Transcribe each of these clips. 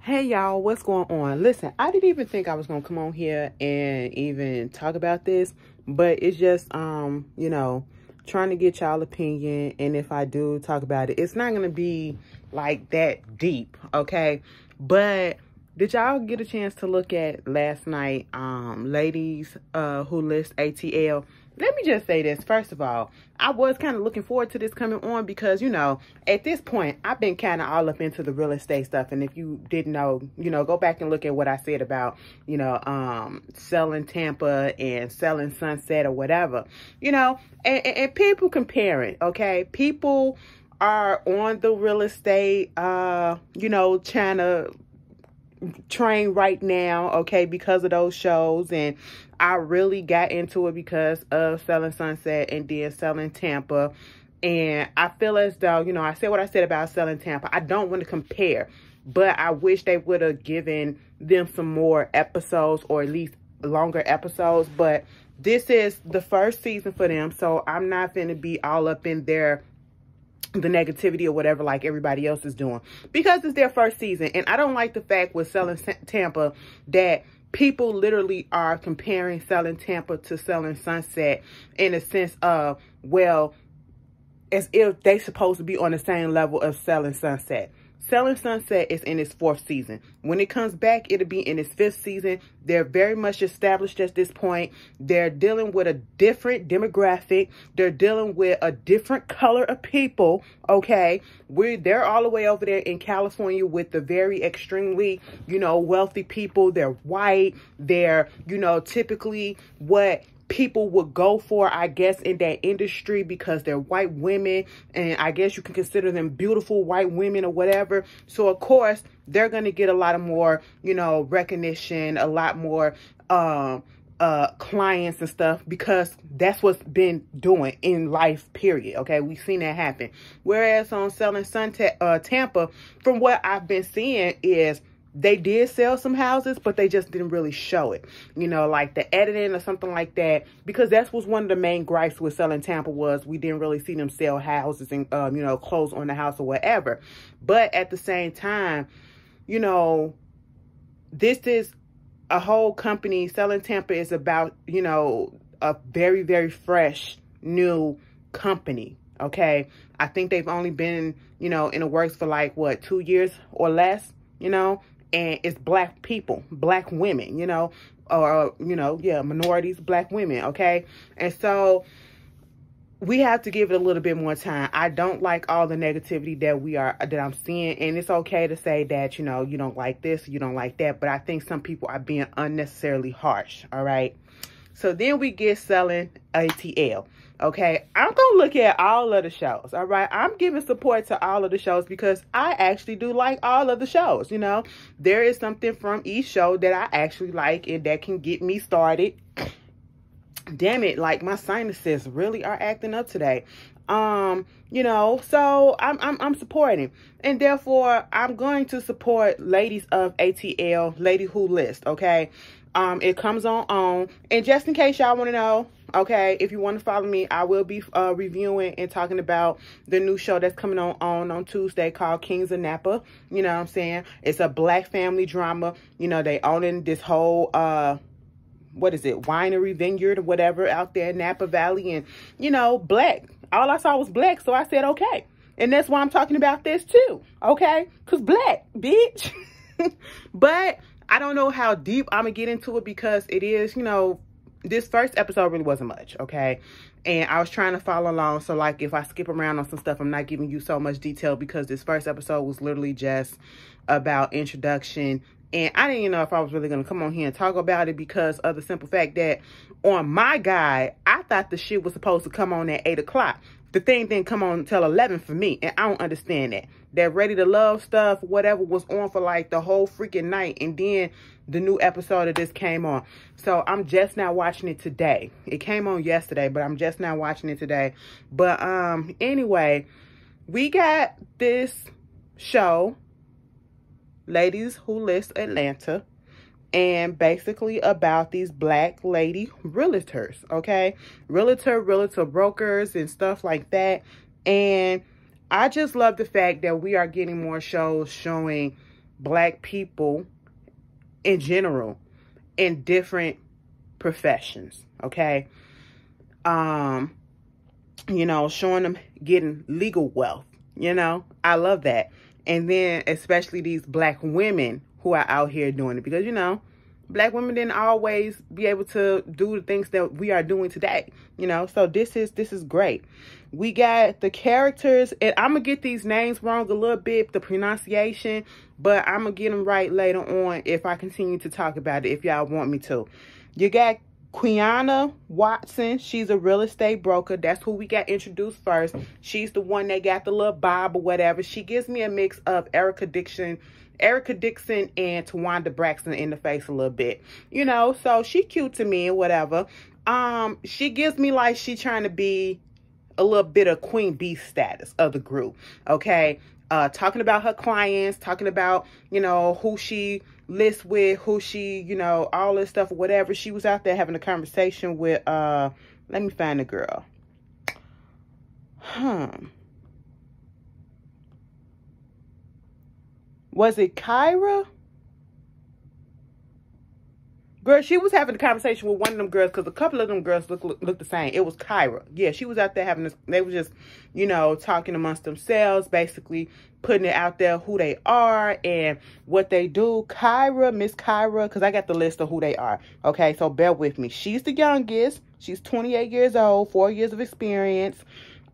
Hey y'all, what's going on? Listen, I didn't even think I was gonna come on here and even talk about this, but it's just trying to get y'all opinion, and if I do talk about it, it's not gonna be like that deep, okay? But did y'all get a chance to look at last night Ladies Who List ATL? Let me just say this. First of all, I was kind of looking forward to this coming on because, at this point, I've been kind of all up into the real estate stuff. And if you didn't know, go back and look at what I said about, selling Tampa and selling Sunset or whatever, and people comparing, okay? People are on the real estate, trying to train right now, okay, because of those shows. And I really got into it because of selling Sunset and then selling Tampa. And I feel as though, I said what I said about selling Tampa. I don't want to compare, but I wish they would have given them some more episodes, or at least longer episodes. But this is the first season for them, so I'm not going to be all up in the negativity or whatever like everybody else is doing, because it's their first season. And I don't like the fact with selling Tampa that people literally are comparing selling Tampa to selling Sunset in a sense of, well, as if they supposed to be on the same level of selling Sunset. Selling Sunset is in its 4th season. When it comes back, it'll be in its 5th season. They're very much established at this point. They're dealing with a different demographic. They're dealing with a different color of people, okay? They're all the way over there in California with the very extremely, wealthy people. They're white. They're, typically what people would go for, I guess, in that industry, because they're white women, and I guess you can consider them beautiful white women or whatever. So of course they're going to get a lot of more, recognition, a lot more clients and stuff, because that's what's been doing in life, period. Okay, we've seen that happen. Whereas on selling Tampa, from what I've been seeing, is they did sell some houses, but they just didn't really show it, like the editing or something like that, because that was one of the main gripes with selling Tampa, was we didn't really see them sell houses and, close on the house or whatever. But at the same time, this is a whole company. Selling Tampa is about, a very, very fresh, new company. Okay. I think they've only been, in the works for like, 2 years or less, and it's black people, black women, minorities, black women, okay? And so we have to give it a little bit more time. I don't like all the negativity that I'm seeing, and it's okay to say that, you don't like this, you don't like that, but I think some people are being unnecessarily harsh, all right? So then we get selling ATL. Okay, I'm going to look at all of the shows, all right? I'm giving support to all of the shows because I actually do like all of the shows, There is something from each show that I actually like and that can get me started. Damn it, like my sinuses really are acting up today. So I'm supporting. And therefore, I'm going to support Ladies of ATL, Lady Who List, okay? It comes on. And just in case y'all want to know, okay, if you want to follow me, I will be reviewing and talking about the new show that's coming on Tuesday called Kings of Napa. You know what I'm saying? It's a black family drama. They owning this whole winery, vineyard or whatever out there in Napa Valley, and black. All I saw was black, so I said okay. And that's why I'm talking about this too, okay? Because black, bitch. But I don't know how deep I'm going to get into it, because it is, this first episode really wasn't much, okay? And I was trying to follow along. So, like, if I skip around on some stuff, I'm not giving you so much detail, because this first episode was literally just about introduction. And I didn't even know if I was really going to come on here and talk about it, because of the simple fact that on my guide, I thought the shit was supposed to come on at 8 o'clock. The thing didn't come on until 11 for me, and I don't understand that. That Ready to Love stuff, whatever, was on for like the whole freaking night, and then the new episode of this came on. So I'm just now watching it today. It came on yesterday, but I'm just now watching it today. But anyway, we got this show, Ladies Who List Atlanta, and basically about these black lady realtors, okay? Realtor brokers and stuff like that. And I just love the fact that we are getting more shows showing Black people in general in different professions, okay? You know, showing them getting legal wealth, you know? I love that. And then especially these Black women who are out here doing it, because, you know, Black women didn't always be able to do the things that we are doing today, you know? So this is great. We got the characters, and I'm going to get these names wrong a little bit, the pronunciation, but I'm going to get them right later on if I continue to talk about it, if y'all want me to. You got Quiana Watson. She's a real estate broker. That's who we got introduced first. She's the one that got the little bob or whatever. She gives me a mix of Erica Dixon and Tawanda Braxton in the face a little bit, you know, so she cute to me and whatever. She gives me like she trying to be a little bit of Queen Bee status of the group, okay? Talking about her clients, talking about, you know, who she lists with, who she, you know, all this stuff or whatever. She was out there having a conversation with, let me find the girl. Was it Kyra? Girl, she was having a conversation with one of them girls, because a couple of them girls look the same. It was Kyra. Yeah, she was out there having this, they were just, you know, talking amongst themselves, basically putting it out there who they are and what they do. Kyra, Miss Kyra, because I got the list of who they are. Okay, so bear with me. She's the youngest. She's 28 years old, 4 years of experience.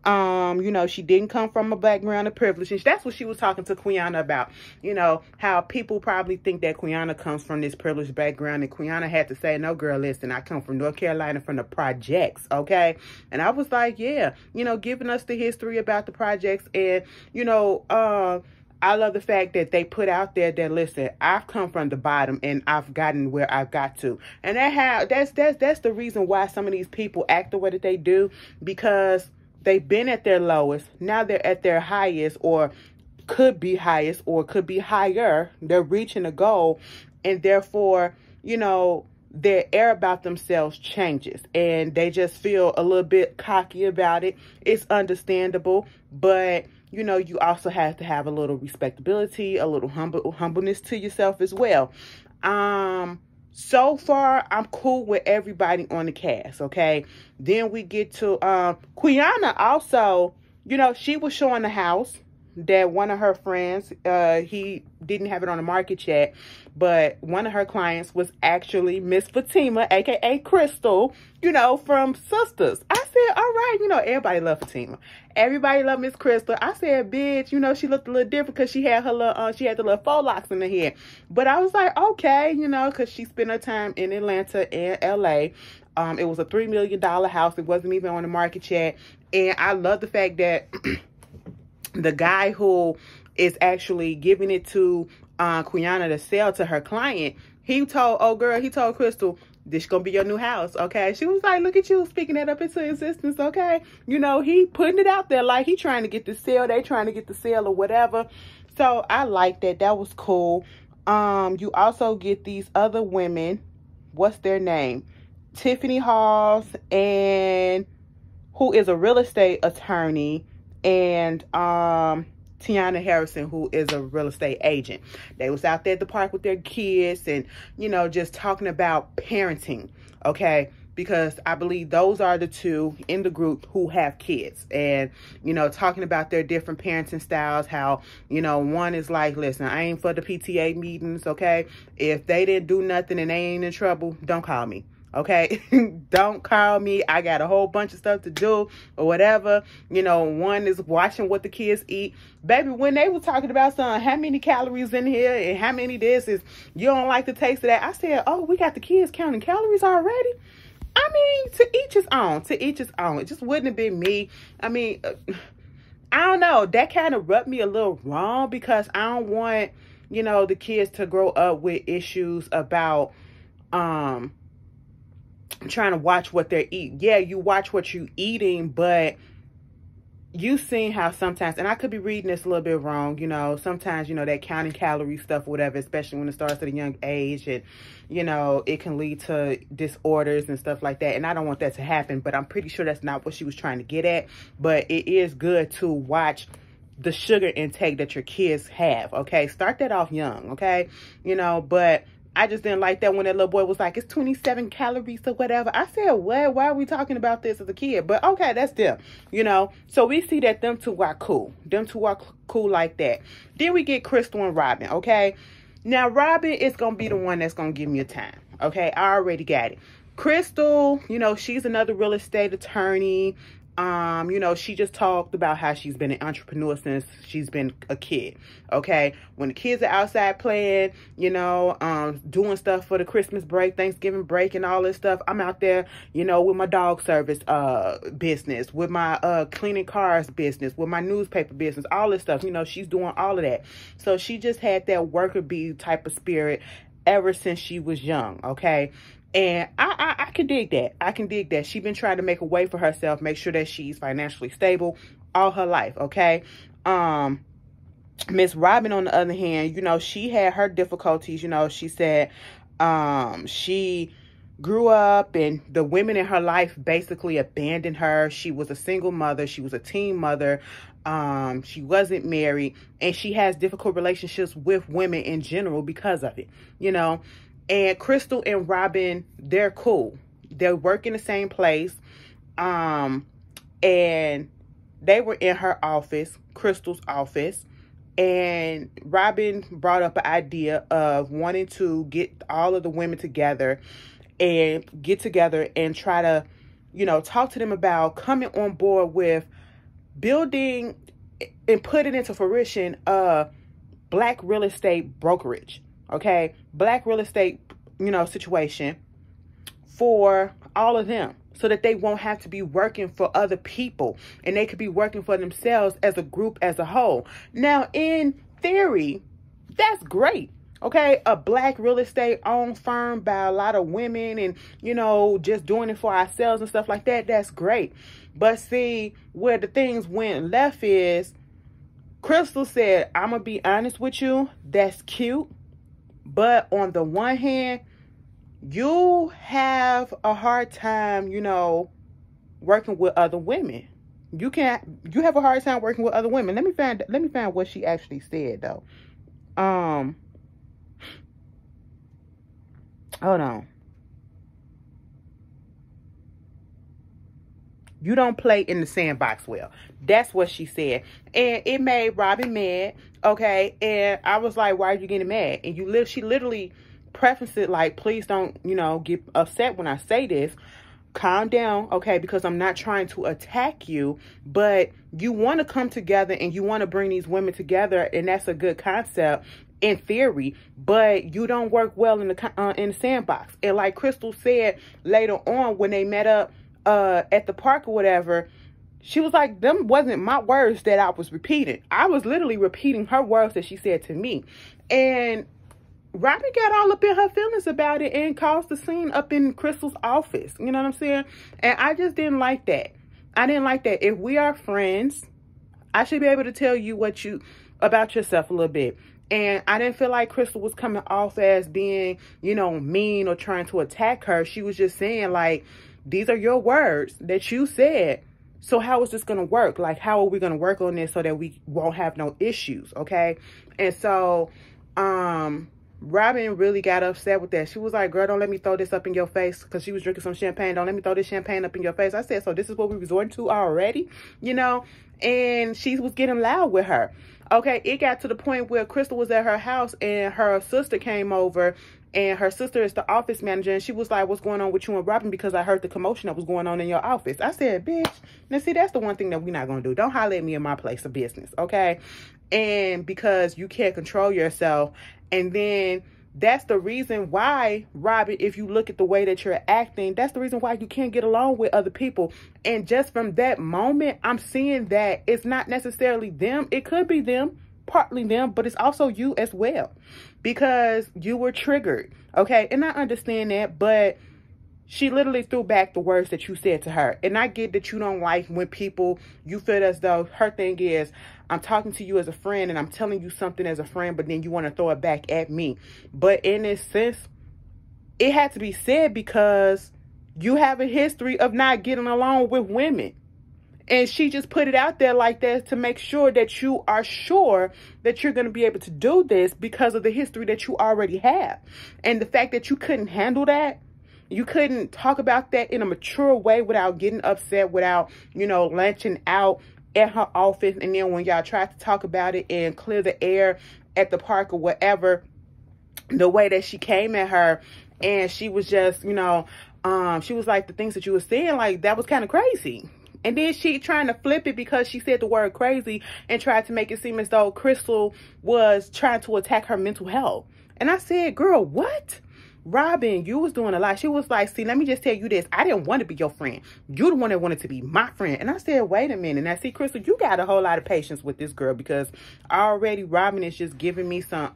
You know, she didn't come from a background of privilege. And that's what she was talking to Quiana about. You know, how people probably think that Quiana comes from this privileged background. And Quiana had to say, no, girl, listen, I come from North Carolina, from the projects, okay? And I was like, yeah, you know, giving us the history about the projects. And, you know, I love the fact that they put out there that, listen, I've come from the bottom and I've gotten where I've got to. And that's the reason why some of these people act the way that they do, because they've been at their lowest. Now they're at their highest, or could be highest, or could be higher. They're reaching a goal, and therefore, you know, their air about themselves changes, and they just feel a little bit cocky about it. It's understandable, but, you know, you also have to have a little respectability, a little humbleness to yourself as well. So far, I'm cool with everybody on the cast, okay? Then we get to Quiana also, you know, she was showing the house that one of her friends, he didn't have it on the market yet, but one of her clients was actually Miss Fatima, aka Crystal, you know, from Sisters. I said, all right, you know, everybody love Fatima. Everybody love Miss Crystal. I said, bitch, you know, she looked a little different because she had her little, she had the little faux locks in her hair. But I was like, okay, you know, because she spent her time in Atlanta and LA. It was a $3 million house. It wasn't even on the market yet. And I love the fact that the guy who is actually giving it to Quiana to sell to her client, he told Crystal, this gonna be your new house, okay? She was like, look at you speaking that up into existence, okay? You know, he putting it out there like he trying to get the sale, they trying to get the sale or whatever. So I like that. That was cool. You also get these other women. What's their name? Tiffany Halls, and who is a real estate attorney, and Tiana Harrison, who is a real estate agent. They was out there at the park with their kids and, you know, just talking about parenting, okay? Because I believe those are the two in the group who have kids, and, you know, talking about their different parenting styles, how, you know, one is like, listen, I ain't for the PTA meetings, okay? If they didn't do nothing and they ain't in trouble, don't call me. Okay, don't call me. I got a whole bunch of stuff to do or whatever. You know, one is watching what the kids eat. Baby, when they were talking about something, how many calories in here and how many this is, you don't like the taste of that. I said, oh, we got the kids counting calories already? I mean, to each his own, to each his own. It just wouldn't have been me. I mean, I don't know. That kind of rubbed me a little wrong, because I don't want, you know, the kids to grow up with issues about, trying to watch what they're eating. Yeah, you watch what you're eating, but you've seen how sometimes, and I could be reading this a little bit wrong, you know, sometimes, you know, that counting calorie stuff, whatever, especially when it starts at a young age, and, you know, it can lead to disorders and stuff like that. And I don't want that to happen, but I'm pretty sure that's not what she was trying to get at. But it is good to watch the sugar intake that your kids have, okay? Start that off young, okay? You know, but I just didn't like that when that little boy was like, it's 27 calories or whatever. I said, what? Why are we talking about this as a kid? But okay, that's them, you know? So we see that them two are cool. Them two are cool like that. Then we get Crystal and Robin, okay? Now, Robin is going to be the one that's going to give me a time, okay? I already got it. Crystal, you know, she's another real estate attorney. You know, she just talked about how she's been an entrepreneur since she's been a kid, okay? When the kids are outside playing, you know, doing stuff for the Christmas break, Thanksgiving break, and all this stuff, I'm out there, you know, with my dog service business, with my cleaning cars business, with my newspaper business, all this stuff. You know, she's doing all of that. So she just had that worker bee type of spirit ever since she was young, okay? And I can dig that. I can dig that. She's been trying to make a way for herself, make sure that she's financially stable all her life, okay? Miss Robin, on the other hand, you know, she had her difficulties. You know, she said she grew up and the women in her life basically abandoned her. She was a single mother. She was a teen mother. She wasn't married. And she has difficult relationships with women in general because of it, you know? And Crystal and Robin, they're cool. They work in the same place. And they were in her office, Crystal's office. And Robin brought up an idea of wanting to get all of the women together and try to, you know, talk to them about coming on board with building and putting into fruition a Black real estate brokerage. Okay, Black real estate, you know, situation for all of them so that they won't have to be working for other people and they could be working for themselves as a group, as a whole. Now, in theory, that's great. Okay, a Black real estate owned firm by a lot of women and, you know, just doing it for ourselves and stuff like that. That's great. But see, where the things went left is Crystal said, I'm going to be honest with you. That's cute. But on the one hand, you have a hard time, you know, working with other women. You have a hard time working with other women. Let me find what she actually said though. Hold on. You don't play in the sandbox well. That's what she said. And it made Robin mad. Okay. And I was like, why are you getting mad? And she literally prefaced it like, please don't, you know, get upset when I say this. Calm down. Okay. Because I'm not trying to attack you, but you want to come together and you want to bring these women together. And that's a good concept in theory, but you don't work well in the sandbox. And like Crystal said later on when they met up, at the park or whatever, she was like, them wasn't my words that I was repeating. I was literally repeating her words that she said to me. And Robin got all up in her feelings about it and caused the scene up in Crystal's office. You know what I'm saying? And I just didn't like that. I didn't like that. If we are friends, I should be able to tell you about yourself a little bit. And I didn't feel like Crystal was coming off as being, you know, mean or trying to attack her. She was just saying like, these are your words that you said. So how is this going to work? Like, how are we going to work on this so that we won't have no issues? Okay. And so, Robin really got upset with that. She was like, girl, don't let me throw this up in your face, because she was drinking some champagne. Don't let me throw this champagne up in your face. I said, so this is what we resorting to already, you know? And she was getting loud with her. Okay, it got to the point where Crystal was at her house and her sister came over, and her sister is the office manager, and she was like, what's going on with you and Robin? Because I heard the commotion that was going on in your office. I said, bitch, now see, that's the one thing that we're not going to do. Don't holler at me in my place of business, okay? And because you can't control yourself. And then that's the reason why, Robin, if you look at the way that you're acting, that's the reason why you can't get along with other people. And just from that moment, I'm seeing that it's not necessarily them. It could be them, partly them, but it's also you as well, because you were triggered. Okay. And I understand that, but she literally threw back the words that you said to her. And I get that you don't like when you feel as though her thing is, I'm talking to you as a friend and I'm telling you something as a friend, but then you want to throw it back at me. But in this sense, it had to be said because you have a history of not getting along with women. And she just put it out there like that to make sure that you are sure that you're going to be able to do this because of the history that you already have. And the fact that you couldn't handle that, you couldn't talk about that in a mature way without getting upset, without, you know, launching out at her office. And then when y'all tried to talk about it and clear the air at the park or whatever, the way that she came at her, and she was just, you know, she was like, the things that you were saying, like, that was kind of crazy. And then she trying to flip it because she said the word crazy and tried to make it seem as though Crystal was trying to attack her mental health. And I said, girl, what? Robin, you was doing a lot. She was like, see, let me just tell you this. I didn't want to be your friend. You're the one that wanted to be my friend. And I said, wait a minute. Now, see, Crystal, you got a whole lot of patience with this girl, because already Robin is just giving me some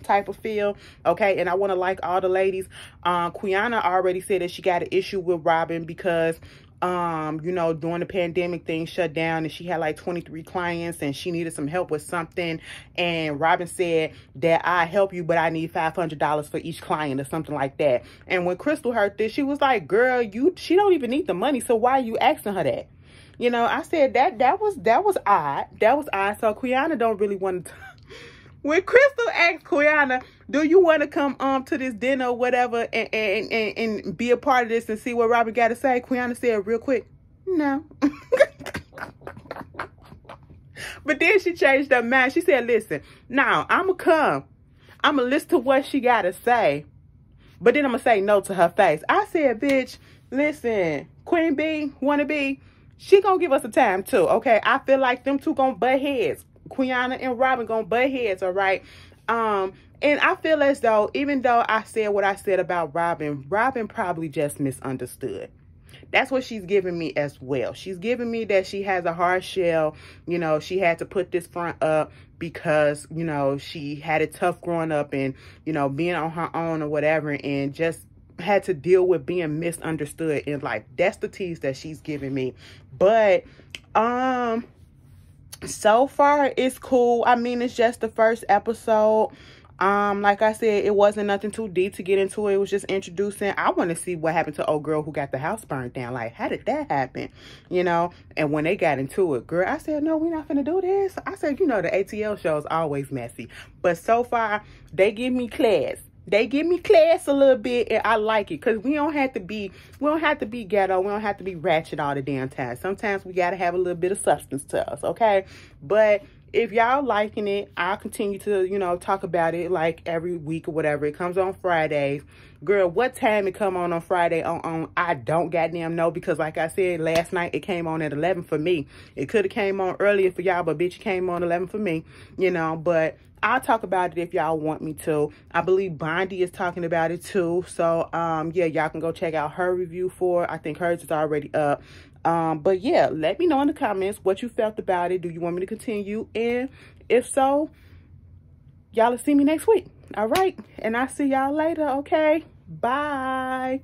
type of feel. Okay. And I want to like all the ladies. Quiana already said that she got an issue with Robin because you know, during the pandemic, things shut down and she had like 23 clients and she needed some help with something. And Robin said that I help you, but I need $500 for each client or something like that. And when Crystal heard this, she was like, girl, she don't even need the money. So why are you asking her that? You know, I said that was odd. That was odd. So Quiana don't really want to. When Crystal asked Quiana, do you want to come to this dinner or whatever and be a part of this and see what Robin got to say? Quiana said real quick, no. But then she changed her mind. She said, listen, now I'm going to come. I'm going to listen to what she got to say. But then I'm going to say no to her face. I said, bitch, listen, Queen Bee, wannabe, she going to give us a time too, okay? I feel like them two going to butt heads. Quiana and Robin gonna butt heads, all right? And I feel as though, even though I said what I said about Robin, Robin probably just misunderstood. That's what she's giving me as well. She's giving me that she has a hard shell. You know, she had to put this front up because, you know, she had it tough growing up and, you know, being on her own or whatever, and just had to deal with being misunderstood in life. That's the tease that she's giving me. But, so far it's cool. I mean, it's just the first episode. Like I said, it wasn't nothing too deep to get into. It was just introducing. I want to see what happened to old girl who got the house burned down. Like, how did that happen? You know, and when they got into it, girl, I said, no, we're not gonna do this. I said, you know, the ATL show is always messy, but so far they give me class. They give me class a little bit, and I like it, because we don't have to be ghetto. We don't have to be ratchet all the damn time. Sometimes we got to have a little bit of substance to us, okay? But if y'all liking it, I'll continue to, you know, talk about it like every week or whatever. It comes on Fridays. Girl, what time it come on Friday on I don't goddamn know, because like I said, last night it came on at 11 for me. It could have came on earlier for y'all, but bitch, it came on 11 for me, you know. But I'll talk about it if y'all want me to. I believe Bondi is talking about it too. So, yeah, y'all can go check out her review for it. I think hers is already up. But yeah, let me know in the comments what you felt about it. Do you want me to continue? And if so, y'all will see me next week. All right. And I'll see y'all later. Okay. Bye.